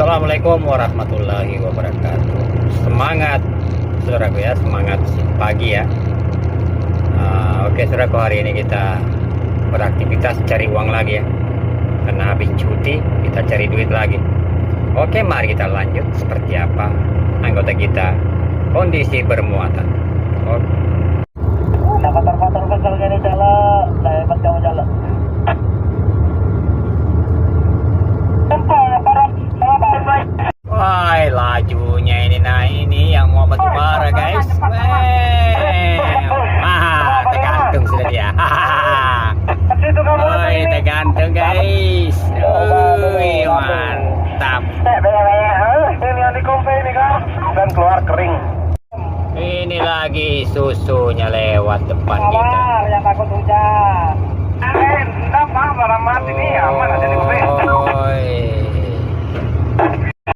Assalamualaikum warahmatullahi wabarakatuh. Semangat saudaraku ya, semangat pagi ya. Oke saudaraku, hari ini kita beraktivitas cari uang lagi ya. Karena habis cuti kita cari duit lagi. Oke, mari kita lanjut seperti apa anggota kita kondisi bermuatan. Oke. Kotor-kotor kesel gini jalan, saya pas kamu jalan. Wah, lajunya ini yang mau bstubara guys. Tergantung sudah dia. Woi, tergantung guys. Wih, mantap. Ini yang dikompe ini kan, dan keluar kering. Ini lagi susunya lewat depan kita. Sabar, yang takut hujan. Enggak, Pak, barang mati nih aman aja di kompe.